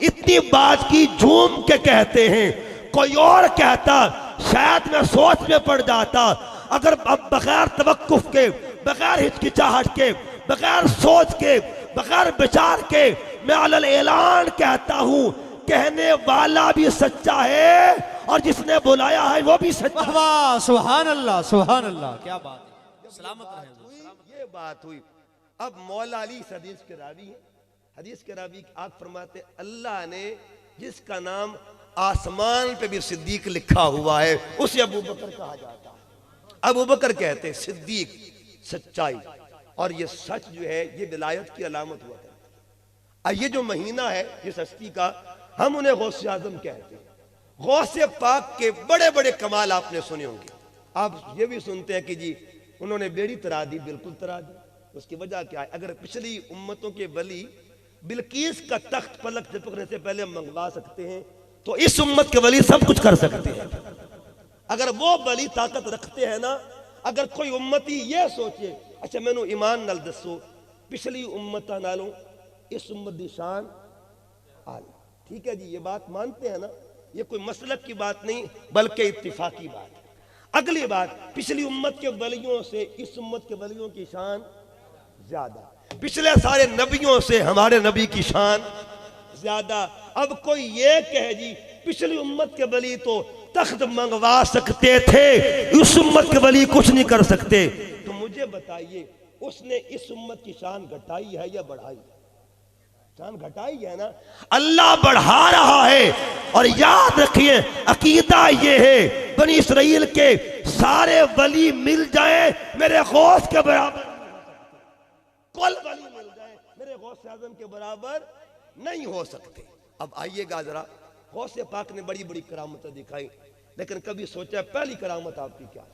इतनी बात की झूम के कहते हैं, कोई और कहता शायद मैं सोच में पड़ जाता। अगर अब बगैर तवक्कुफ के, बगैर हिचकिचाहट के, बगैर सोच के, बगैर विचार के मैं अलल ऐलान कहता हूं, कहने वाला भी सच्चा है और जिसने बुलाया है वो भी सच्चा है। वाह, सुभान अल्लाह, सुभान अल्लाह, क्या बात है। सलामत रहे। ये बात हुई। अब मौला अली इस हदीस के रावी है। हदीस के रावी आप फरमाते अल्लाह ने जिसका नाम आसमान पे भी सिद्दीक लिखा हुआ है उसे अबू बकर कहा जाता है। अबू बकर कहते सिद्दीक सच्चाई, और ये सच जो है ये विलायत की अलामत हुआ करती है। ये जो महीना है जिस हस्ती का, हम उन्हें गौसे आजम कहते हैं। गौसे पाक के बड़े बड़े कमाल आपने सुने होंगे। आप ये भी सुनते हैं कि जी उन्होंने बेड़ी तरा दी, बिल्कुल तरा दी। उसकी वजह क्या है? अगर पिछली उम्मतों के वली बिल्कीस का तख्त पलक झपकने से पहले मंगवा सकते हैं तो इस उम्मत के वली सब कुछ कर सकते हैं। अगर वो वली ताकत रखते हैं ना, अगर कोई उम्मती ये सोचे अच्छा मैनू ईमान नाल दसो पिछली उम्मतां नालों इस उम्मत दी शान आला, ठीक है जी, ये बात मानते हैं ना, ये कोई मसलक की बात नहीं बल्कि इत्तिफाकी बात है। अगली बात, पिछली उम्मत के वलियों से इस उम्मत के वलियों की शान ज्यादा, पिछले सारे नबियों से हमारे नबी की शान ज्यादा। अब कोई ये कहे जी पिछली उम्मत के वली तो तख्त मंगवा सकते थे, इस उम्मत के वली कुछ नहीं कर सकते, तो मुझे बताइए उसने इस उम्मत की शान घटाई है या बढ़ाई? शान घटाई है ना। अल्लाह बढ़ा रहा है। और याद रखिए अकीदा ये है बनी इसराइल के सारे वली मिल जाए मेरे गौस के बराबर, कुल वली मिल जाए मेरे गौस आजम के बराबर नहीं हो सकते। अब आइएगा जरा, गौसे पाक ने बड़ी बड़ी करामतें दिखाई, लेकिन कभी सोचा पहली करामत आपकी क्या?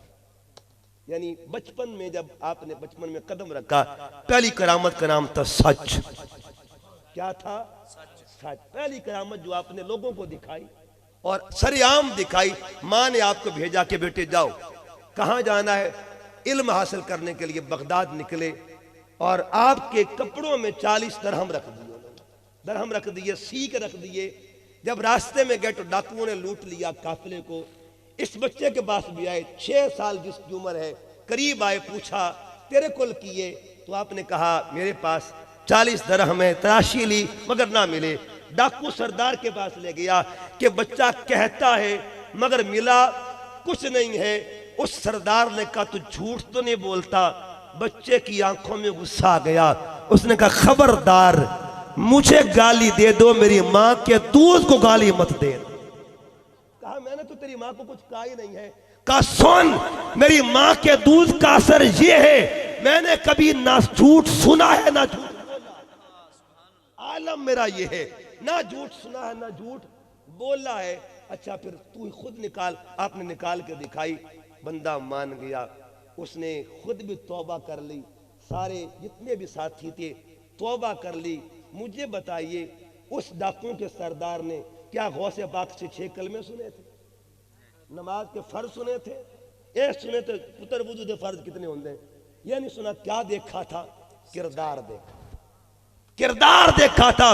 यानी बचपन में जब आपने बचपन में कदम रखा, पहली करामत का नाम था सच। क्या था? सच। पहली करामत जो आपने लोगों को दिखाई और सरेआम दिखाई, माँ ने आपको भेजा कि बेटे जाओ, कहाँ जाना है? इल्म हासिल करने के लिए बगदाद निकले, और आपके कपड़ों में 40 दरहम रख दिए, दरहम रख दिए, सीख रख दिए। जब रास्ते में गए तो डाकुओं ने लूट लिया काफिले को। इस बच्चे के पास भी आए, 6 साल जिसकी उम्र है, करीब आए, पूछा तेरे कुल किए? तो आपने कहा मेरे पास 40 दरहम है, तराशी ली मगर ना मिले। डाकू सरदार के पास ले गया कि बच्चा कहता है मगर मिला कुछ नहीं है। उस सरदार ने कहा तू झूठ तो नहीं बोलता? बच्चे की आंखों में गुस्सा आ गया। उसने कहा खबरदार मुझे गाली दे दो, मेरी माँ के दूध को गाली मत दे। कहा मैंने तो तेरी माँ को कुछ कहा ही नहीं है। कहा सुन, मेरी माँ के दूध का असर ये है, मैंने कभी ना झूठ सुना है ना झूठ बोला। आलम मेरा ये है, ना झूठ सुना है ना झूठ बोला है। अच्छा फिर तू खुद निकाल। आपने निकाल के दिखाई, बंदा मान गया। उसने खुद भी तौबा कर ली, सारे जितने भी साथी थे तौबा कर ली। मुझे बताइए उस डाकुओं के सरदार ने क्या गौसे पाक से 6 कलमे सुने थे? नमाज के फर्ज सुने थे? एक सुने थे पुत्र वुजू दे फर्ज कितने होंगे? ये नहीं सुना। क्या देखा था? किरदार देखा, किरदार देखा था।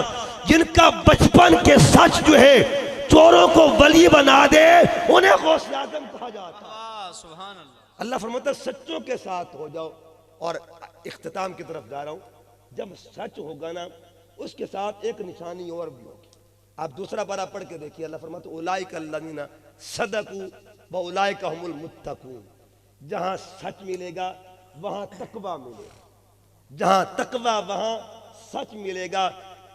जिनका बचपन के सच जो है चोरों को वली बना दे उन्हें गौसे आजम कहा जाता। सुभान अल्लाह। अल्लाह फरमाता सच्चों के साथ हो जाओ। और इख्तिताम की तरफ जा रहा हूं। जब सच होगा ना उसके साथ एक निशानी और भी होगी। आप दूसरा पारा पढ़ के देखिए, अल्लाह फरमाता उलाइका अल्लज़ीना सदकू व उलाइका हुमुल मुत्तकून। जहां सच मिलेगा वहां तकवा मिलेगा, जहां तकवा वहां सच मिलेगा।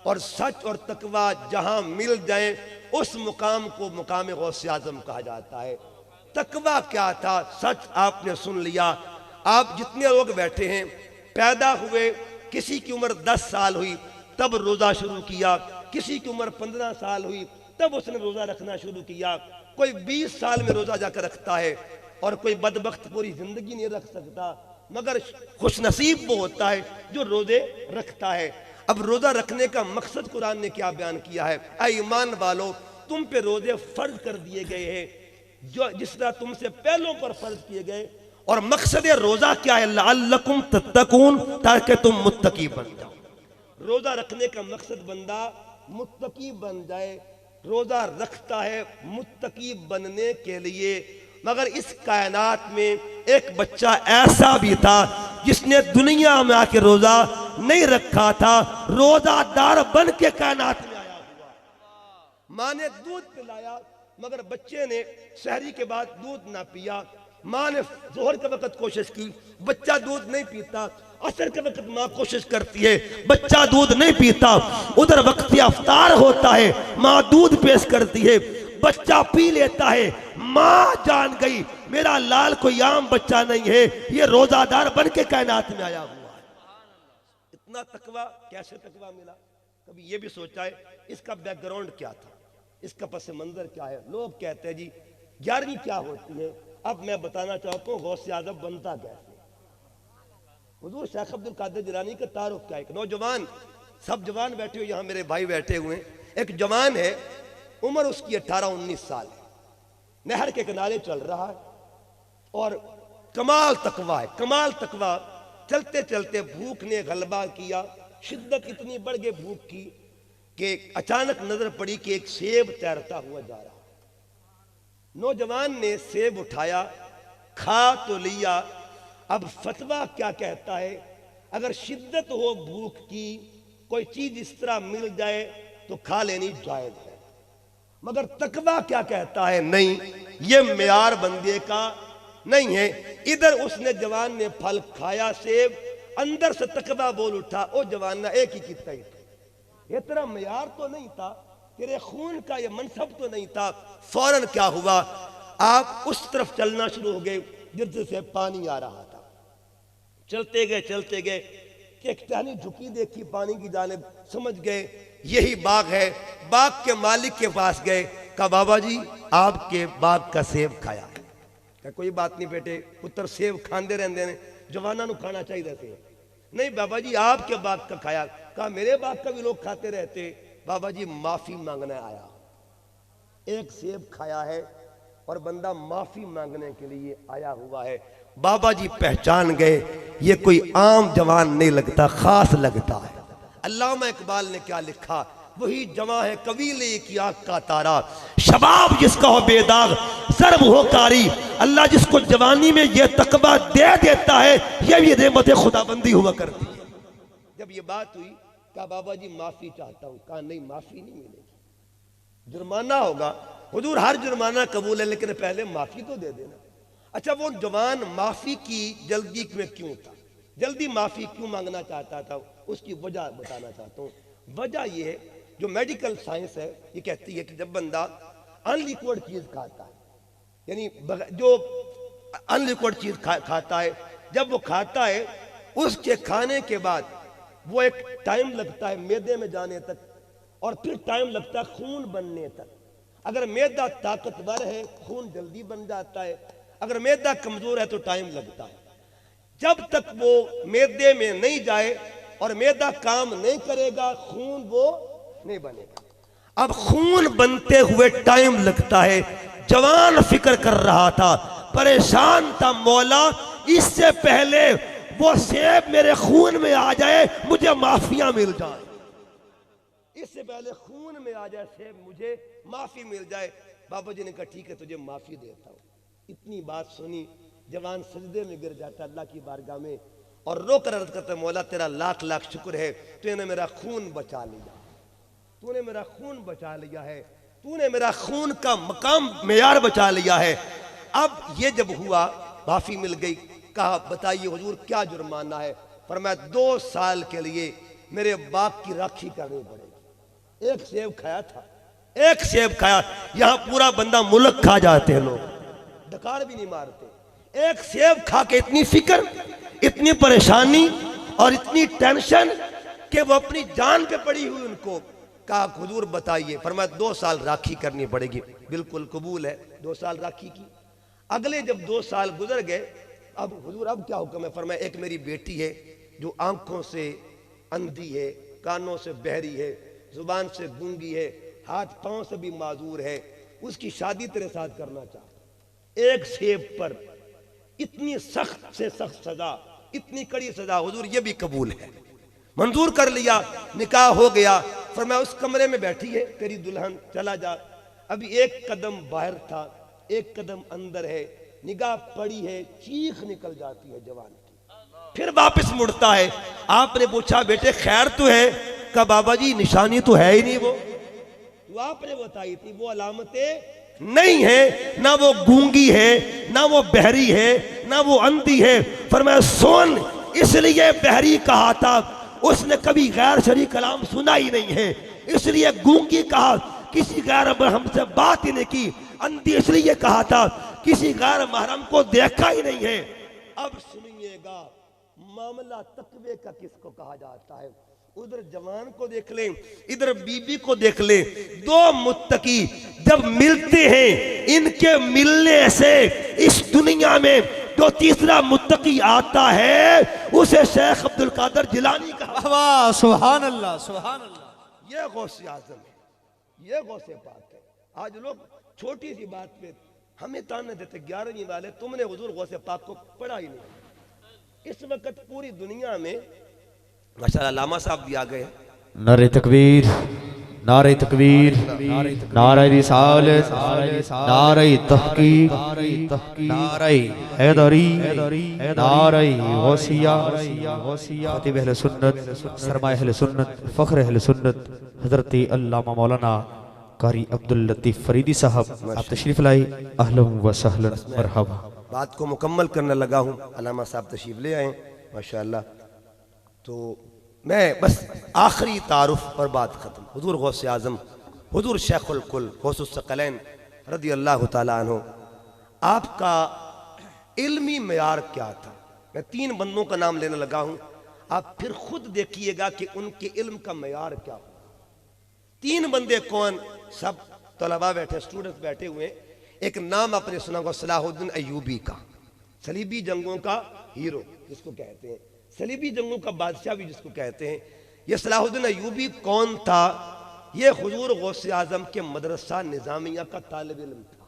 और सच और तकवा जहां मिल जाए उस मुकाम को मुकाम गौसे आजम कहा जाता है। तकवा क्या था, सच आपने सुन लिया। आप जितने लोग बैठे हैं, पैदा हुए, किसी की उम्र 10 साल हुई तब रोजा शुरू किया, किसी की उम्र 15 साल हुई तब उसने रोजा रखना शुरू किया, कोई 20 साल में रोजा जाकर रखता है और कोई बदबख्त पूरी जिंदगी नहीं रख सकता, मगर खुशनसीब वो होता है जो रोजे रखता है। अब रोजा रखने का मकसद कुरान ने क्या बयान किया है? ऐ ईमान वालो, तुम पे रोजे फर्ज कर दिए गए हैं जो जिस तरह तुमसे पहलों पर फर्ज किए गए। और मकसद रोजा क्या है? लअल्लकुम तत्तकून, ताकि तुम मुत्तकी बन जाओ। रोजा रखने का मकसद बंदा मुत्तकी बन जाए। रोजा रखता है मुत्तकी बनने के लिए। मगर इस कायनात में एक बच्चा ऐसा भी था जिसने दुनिया में आके रोजा नहीं रखा था, रोजादार बन के कायनात में आया हुआ। माँ ने दूध पिलाया मगर बच्चे ने सहरी के बाद दूध ना पिया। माँ ने जोहर के वक्त कोशिश की, बच्चा दूध नहीं पीता। असर के वक्त माँ कोशिश करती है, बच्चा दूध नहीं पीता। उधर वक्त अफ्तार होता है, माँ दूध पेश करती है, बच्चा पी लेता है। माँ जान गई मेरा लाल कोई आम बच्चा नहीं है, ये रोजादार बन के कायनात में आया हुआ है। इतना तकवा कैसे तकवा मिला? कभी ये भी सोचा है इसका बैकग्राउंड क्या था, इसका पस मंजर क्या है? लोग कहते हैं जी 11वीं क्या होती है। अब मैं बताना चाहता हूँ गौसे आज़म बनता कैसे। हुजूर शेख अब्दुल कादिर जिलानी का तारुफ क्या है? एक नौजवान, सब जवान बैठे हुए, यहाँ मेरे भाई बैठे हुए हैं। एक जवान है, उम्र उसकी 18-19 साल है, नहर के किनारे चल रहा है और कमाल तकवा है, कमाल तकवा। चलते चलते भूख ने गलबा किया, शिद्दत इतनी बढ़ गई भूख की कि अचानक नजर पड़ी कि एक सेब तैरता हुआ जा रहा। नौजवान ने सेब उठाया, खा तो लिया। अब फतवा क्या कहता है? अगर शिद्दत हो भूख की, कोई चीज इस तरह मिल जाए तो खा लेनी जायज है। मगर तकवा क्या कहता है? नहीं, ये मेयार बंदे का नहीं है। इधर उसने जवान ने फल खाया सेब, अंदर से तकवा बोल उठा, ओ जवाना एक ही कितना ही ये तेरा मेयार तो नहीं था, तेरे खून का ये मनसब तो नहीं था। फौरन क्या हुआ? आप उस तरफ चलना शुरू हो गए जिधर से पानी आ रहा था। चलते गए कि एक टहनी झुकी देखी पानी की जानिब, समझ गए यही बाग है। बाग के मालिक के पास गए, कहा बाबा जी आपके बाग का सेब खाया। कहा कोई बात नहीं बेटे, पुत्र सेब खाते रहते ने, जवाना नु खाना चाहिए सेब। नहीं बाबा जी आपके बाग का खाया। कहा मेरे बाग का भी लोग खाते रहते। बाबा जी माफी मांगने आया, एक सेब खाया है और बंदा माफी मांगने के लिए आया हुआ है। बाबा जी पहचान गए ये कोई आम जवान नहीं लगता, खास लगता है। अल्लामा इकबाल ने क्या लिखा? वही जवां है कबीले की आंख का तारा, शबाब जिसका हो बेदाग, सर्व हो कारी। अल्लाह जिसको जवानी में ये तकवा दे देता है, ये भी नेमत खुदाबंदी हुआ करती है। जब ये बात हुई, कहा बाबा जी माफी चाहता हूं। कहा नहीं माफी नहीं मिलेगी, जुर्माना होगा। हुजूर हर जुर्माना कबूल है लेकिन पहले माफी तो दे देना। अच्छा वो जवान माफी की जल्दी में क्यों था, जल्दी माफी क्यों मांगना चाहता था, उसकी वजह बताना चाहता हूँ। वजह ये है, जो मेडिकल साइंस है ये कहती है कि जब बंदा अनलिक्विड चीज खाता है, यानी जो अनलिक्विड चीज खाता है, जब वो खाता है उसके खाने के बाद वो एक टाइम लगता है मैदे में जाने तक और फिर टाइम लगता है खून बनने तक। अगर मैदा ताकतवर है खून जल्दी बन जाता है, अगर मैदा कमजोर है तो टाइम लगता है। जब तक वो मैदे में नहीं जाए और मैदा काम नहीं करेगा, खून वो नहीं बनेगा। अब खून बनते हुए टाइम लगता है। जवान फिक्र कर रहा था, परेशान था, मौला इससे पहले वो सेब मेरे खून में आ जाए, मुझे माफिया मिल जाए, इससे पहले खून में आ जाए सेब, मुझे माफी मिल जाए। बाबा जी ने कहा ठीक है तुझे माफी देता हूं। इतनी बात सुनी, जवान सजदे में गिर जाता अल्लाह की बारगाह में और रो कर अर्ज करता मौला तेरा लाख लाख शुक्र है, तूने मेरा खून बचा लिया, तूने मेरा खून बचा लिया है, तूने मेरा खून का मकाम मेयार बचा लिया है। अब ये जब हुआ माफी मिल गई, कहा बताइए हुजूर क्या जुर्माना है? फरमाया 2 साल के लिए मेरे बाग की राखी करनी पड़ेगी। एक सेब खाया था, एक सेब खाया, यहां पूरा बंदा मुल्क खा जाते हैं लोग, डकार भी नहीं मारते। एक सेब खा के इतनी फिक्र, इतनी परेशानी और इतनी टेंशन कि वो अपनी जान पे पड़ी हुई। उनको कहा हुजूर बताइए, फरमाया 2 साल राखी करनी पड़ेगी। बिल्कुल कबूल है, 2 साल राखी की। अगले जब 2 साल गुजर गए, अब हुजूर अब क्या हुक्म है? फरमाया एक मेरी बेटी है जो आंखों से अंधी है, कानों से बहरी है, जुबान से गूंगी है, हाथ पांव से भी माजूर है, उसकी शादी तेरे साथ करना चाहता। एक सेब पर इतनी सख्त से सख्त सजा, इतनी कड़ी सजा, हुजूर ये भी कबूल है, मंजूर कर लिया। निकाह हो गया। फरमाया उस कमरे में बैठी है तेरी दुल्हन, चला जा। अभी एक कदम बाहर था, एक कदम अंदर है, निगाह पड़ी है, चीख निकल जाती है जवान की। फिर वापस मुड़ता है। आपने पूछा बेटे खैर तो है? का बाबा जी निशानी तो है ही नहीं, वो आपने बताई थी, वो अलामतें नहीं है, ना वो गूंगी है, ना वो बहरी है, ना वो अंधी है। फरमाया सुन, इसलिए बहरी कहा था, उसने कभी गैर शरीक कलाम सुना ही नहीं है, इसलिए गूंगी कहा, किसी गैर महरम से बात ही नहीं की। अंधी इसलिए कहा था, किसी गैर महरम को देखा ही नहीं है। अब सुनिएगा मामला तकवे का किसको कहा जाता है। उधर जवान को देख ले, इधर बीबी को देख ले, 2 मुत्तकी जब मिलते हैं, इनके मिलने से इस दुनिया में जो तीसरा मुत्तकी आता है उसे शेख अब्दुल कादिर जिलानी कहा। वाह सुभान अल्लाह, सुभान अल्लाह। ये गौसे आजम है, ये गौसे पाक है। आज लोग छोटी सी बात पे हमें ताने देते, 11वीं वाले तुमने हुजूर गौसे पाक को पढ़ा ही नहीं। इस वक्त पूरी दुनिया में माशाअल्लाह लामा साहब भी आ गए। नारे तकबीर, नारे तकबीर, नारे रिसालत, नारे तहकीक, नारे हैदरी, नारे गौसिया, खतीब अहले सुन्नत, सरमाए अहले सुन्नत, फख्र अहले सुन्नत हजरत अल्लामा मौलाना कारी अब्दुल लतीफ फरीदी साहब आप तशरीफ लाई। अहलन व सहलन मरहबा। बात को मुकम्मल करने लगा हूँ, अल्लामा साहब तशरीफ ले आए माशाअल्लाह। तो मैं बस आखिरी तारुफ पर बात खत्म। हुजूर गौसे आजम, हुजूर शेखुल कुल गौसुस सकलैन रदी अल्लाह तआला अन्हु, आपका इल्मी मयार क्या था? मैं 3 बंदों का नाम लेने लगा हूँ, आप फिर खुद देखिएगा कि उनके इल्म का मयार क्या हो। 3 बंदे कौन? सब तलबा बैठे, स्टूडेंट्स बैठे हुए। एक नाम आपने सुना होगा सलाहुद्दीन अय्यूबी का, सलीबी जंगों का हीरो जिसको कहते हैं, सलीबी जंगों का बादशाह भी जिसको कहते हैं। ये सलाहुद्दीन अय्यूबी कौन था? ये हुजूर गौसे आजम के मदरसा निजामिया का तालिब इल्म था,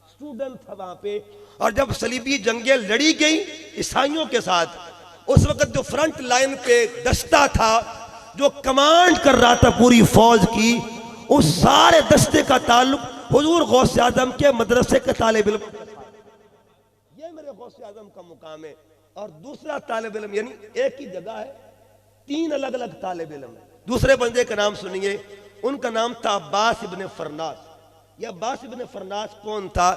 स्टूडेंट था वहां पे। और जब सलीबी जंगें लड़ी गई ईसाइयों के साथ, उस वक्त जो फ्रंट लाइन पे दस्ता था, जो कमांड कर रहा था पूरी फौज की, उस सारे दस्ते का ताल्लुक हुजूर गौसे आजम के मदरसे के तालिब इल्म के साथ। ये मेरे गौसे आजम का मुकाम है। और दूसरा तालिब इल्म, यानी एक ही जगह है 3 अलग अलग तालिब इल्म है। दूसरे बंदे का नाम सुनिए, उनका नाम था अब्बास इब्ने फरनास। यह अब्बास इब्ने फरनास कौन था?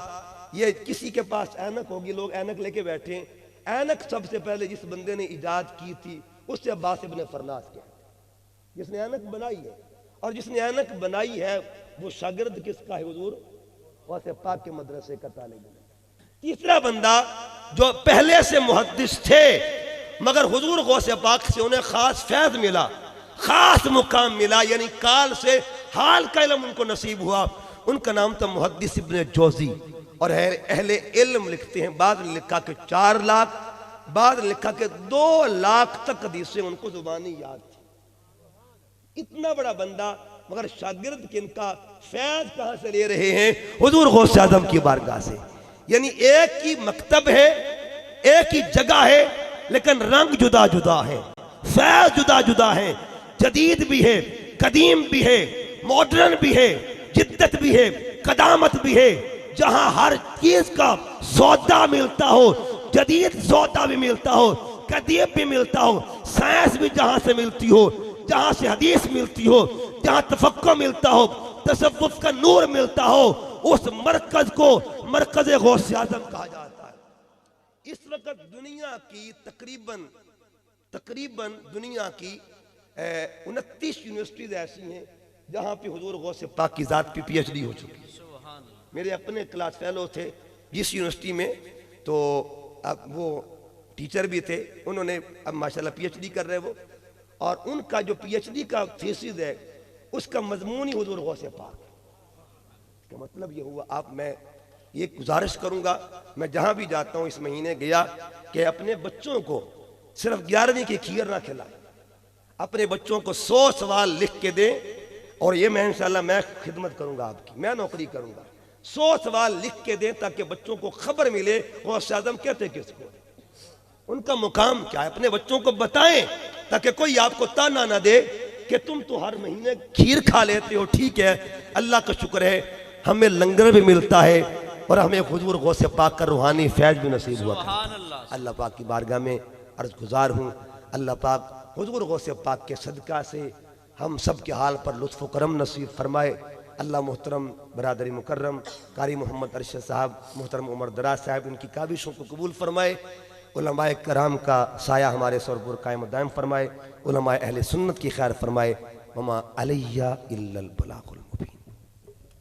ये किसी के पास ऐनक होगी, लोग ऐनक लेके बैठे हैं। ऐनक सबसे पहले जिस बंदे ने इजाद की थी उससे अब्बास इब्ने फरनास कहते हैं, जिसने ऐनक बनाई है। और जिसने ऐनक बनाई है वो शागिर्द किसका है? हुजूर गौसे पाक के मदरसे का तालिब इल्म। तीसरा बंदा जो पहले से मुहद्दिस थे मगर हुजूर गौसे पाक से उन्हें खास फैज मिला, खास मुकाम मिला, यानी काल से हाल का इल्म उनको नसीब हुआ, उनका नाम था मुहद्दिस इब्ने जोजी। और अहले इल्म लिखते हैं, बाद ने लिखा कि 4 लाख, बाद ने लिखा कि 2 लाख तक हदीसें उनको जुबानी याद थी। इतना बड़ा बंदा, मगर शागिर्द किनका, फैज कहां से ले रहे हैं? हुजूर गौसे आजम की बारगाह से। यानी एक ही मकतब है, एक ही जगह है, लेकिन रंग जुदा जुदा है, फैज जुदा जुदा है, जदीद भी है, कदीम भी है, मॉडर्न भी है, जिद्दत भी है, कदामत भी है। जहां हर चीज का सौदा मिलता हो, जदीद सौदा भी मिलता हो, कदीम भी मिलता हो, साइंस भी जहां से मिलती हो, जहां से हदीस मिलती हो, जहां तफक्कुर मिलता हो, तसव्वुफ का नूर मिलता हो, उस मरकज को मरकज गौसे आजम कहा जाता है। इस वक्त दुनिया की तकरीबन दुनिया की 29 यूनिवर्सिटीज ऐसी हैं जहाँ पे हुजूर गौसे पाक की ज़ात पे PhD हो चुकी। मेरे अपने क्लास फेलो थे जिस यूनिवर्सिटी में, तो अब वो टीचर भी थे, उन्होंने अब माशाल्लाह PhD कर रहे वो, और उनका जो PhD का थीसिस है उसका मजमून ही हुजूर गौसे पाक। इसका मतलब ये हुआ, आप मैं ये गुजारिश करूंगा, मैं जहां भी जाता हूं, इस महीने गया कि अपने बच्चों को सिर्फ 11वीं की खीर ना खिलाएं, अपने बच्चों को 100 सवाल लिख के दें, और ये मैं इंशाल्लाह मैं खिदमत करूंगा आपकी, मैं नौकरी करूंगा। 100 सवाल लिख के दें ताकि बच्चों को खबर मिले गौसे आज़म कहते किसको, उनका मुकाम क्या है, अपने बच्चों को बताएं ताकि कोई आपको ताना ना दे कि तुम तो हर महीने खीर खा लेते हो। ठीक है, अल्लाह का शुक्र है हमें लंगर भी मिलता है और हमें हुजूर गौसे पाक का रूहानी फैज भी नसीब हुआ। अल्लाह पाक की बारगाह में अर्ज गुजार हूँ, अल्लाह पाक हुजूर गौसे पाक के सदका से हम सब के हाल पर लुत्फ़ करम नसीब फरमाए। अल्लाह मोहतरम बरादरी मुकर्रम कारी मोहम्मद अरशद साहब, मोहतरम उमर दराज साहब, इनकी काबिशों को कबूल फरमाए। उलमाए कराम का साया हमारे सर पर कायम दायम फरमाए। उलमाए अहले सुन्नत की खैर फरमाए। वमा अलैया इल्लल बलागुल मुबीन।